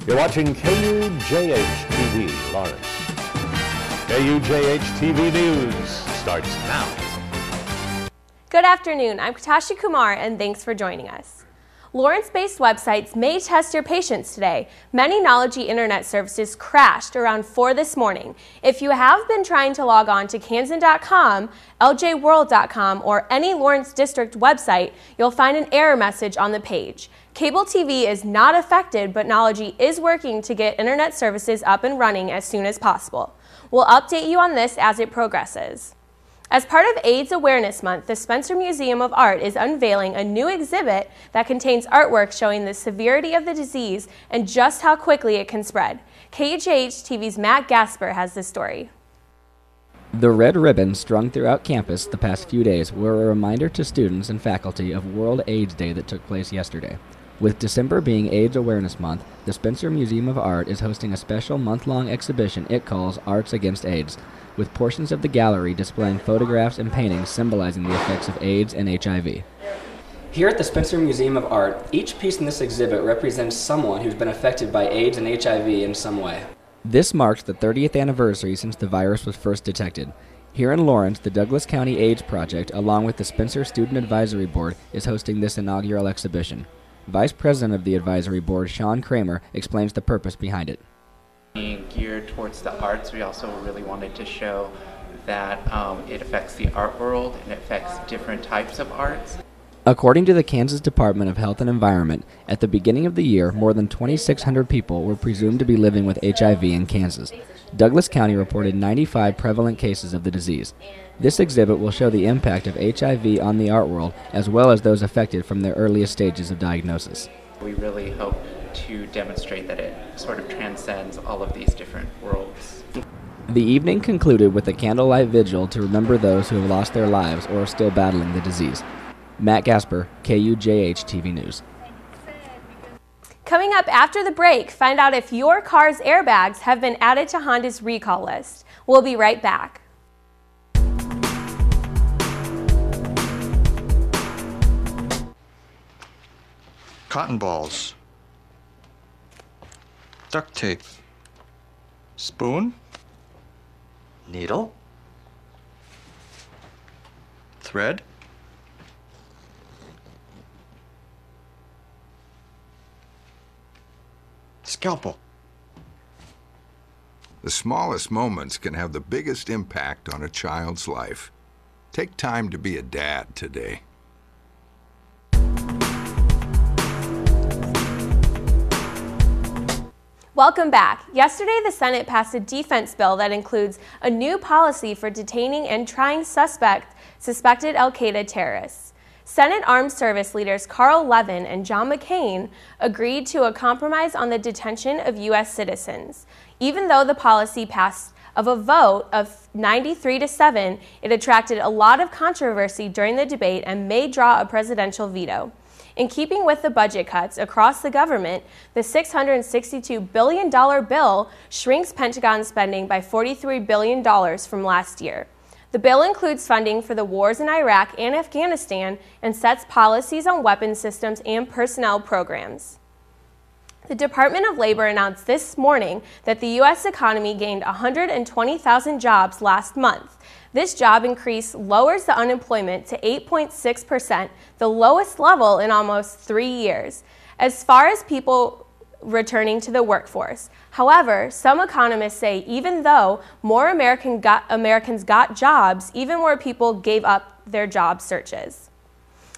You're watching KUJH-TV, Lawrence. KUJH-TV News starts now. Good afternoon, I'm Katashi Kumar and thanks for joining us. Lawrence-based websites may test your patience today. Many Knology internet services crashed around 4 this morning. If you have been trying to log on to Kansan.com, LJWorld.com, or any Lawrence District website, you'll find an error message on the page. Cable TV is not affected, but Knology is working to get internet services up and running as soon as possible. We'll update you on this as it progresses. As part of AIDS Awareness Month, the Spencer Museum of Art is unveiling a new exhibit that contains artwork showing the severity of the disease and just how quickly it can spread. KUJH-TV's Matt Gasper has this story. The red ribbons strung throughout campus the past few days were a reminder to students and faculty of World AIDS Day that took place yesterday. With December being AIDS Awareness Month, the Spencer Museum of Art is hosting a special month-long exhibition it calls Arts Against AIDS, with portions of the gallery displaying photographs and paintings symbolizing the effects of AIDS and HIV. Here at the Spencer Museum of Art, each piece in this exhibit represents someone who's been affected by AIDS and HIV in some way. This marks the 30th anniversary since the virus was first detected. Here in Lawrence, the Douglas County AIDS Project, along with the Spencer Student Advisory Board, is hosting this inaugural exhibition. Vice President of the Advisory Board, Sean Kramer, explains the purpose behind it. Being geared towards the arts, we also really wanted to show that it affects the art world and it affects different types of arts. According to the Kansas Department of Health and Environment, at the beginning of the year, more than 2,600 people were presumed to be living with HIV in Kansas. Douglas County reported 95 prevalent cases of the disease. This exhibit will show the impact of HIV on the art world, as well as those affected from their earliest stages of diagnosis. We really hope to demonstrate that it sort of transcends all of these different worlds. The evening concluded with a candlelight vigil to remember those who have lost their lives or are still battling the disease. Matt Gasper, KUJH-TV News. Coming up after the break, find out if your car's airbags have been added to Honda's recall list. We'll be right back. Cotton balls, duct tape, spoon, needle, thread, scalpel. The smallest moments can have the biggest impact on a child's life. Take time to be a dad today. Welcome back. Yesterday, the Senate passed a defense bill that includes a new policy for detaining and trying suspected al-Qaeda terrorists. Senate Armed Service leaders Carl Levin and John McCain agreed to a compromise on the detention of U.S. citizens. Even though the policy passed of a vote of 93-7, it attracted a lot of controversy during the debate and may draw a presidential veto. In keeping with the budget cuts across the government, the $662 billion bill shrinks Pentagon spending by $43 billion from last year. The bill includes funding for the wars in Iraq and Afghanistan and sets policies on weapons systems and personnel programs. The Department of Labor announced this morning that the U.S. economy gained 120,000 jobs last month. This job increase lowers the unemployment to 8.6%, the lowest level in almost 3 years, as far as people returning to the workforce. However, some economists say even though more Americans got jobs, even more people gave up their job searches.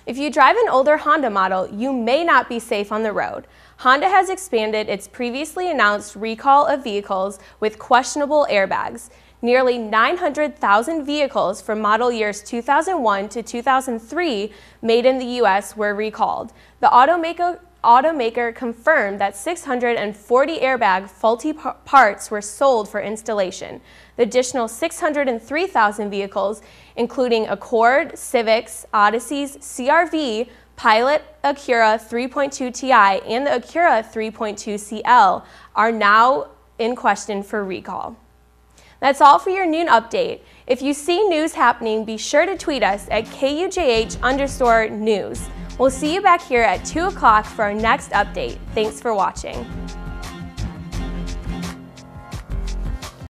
If you drive an older Honda model, you may not be safe on the road. Honda has expanded its previously announced recall of vehicles with questionable airbags. Nearly 900,000 vehicles from model years 2001 to 2003 made in the U.S. were recalled. The automaker confirmed that 640 airbag faulty parts were sold for installation. The additional 603,000 vehicles, including Accord, Civics, Odysseys, CR-V, Pilot, Acura 3.2 Ti, and the Acura 3.2 CL, are now in question for recall. That's all for your noon update. If you see news happening, be sure to tweet us at KUJH_news. We'll see you back here at 2 o'clock for our next update. Thanks for watching.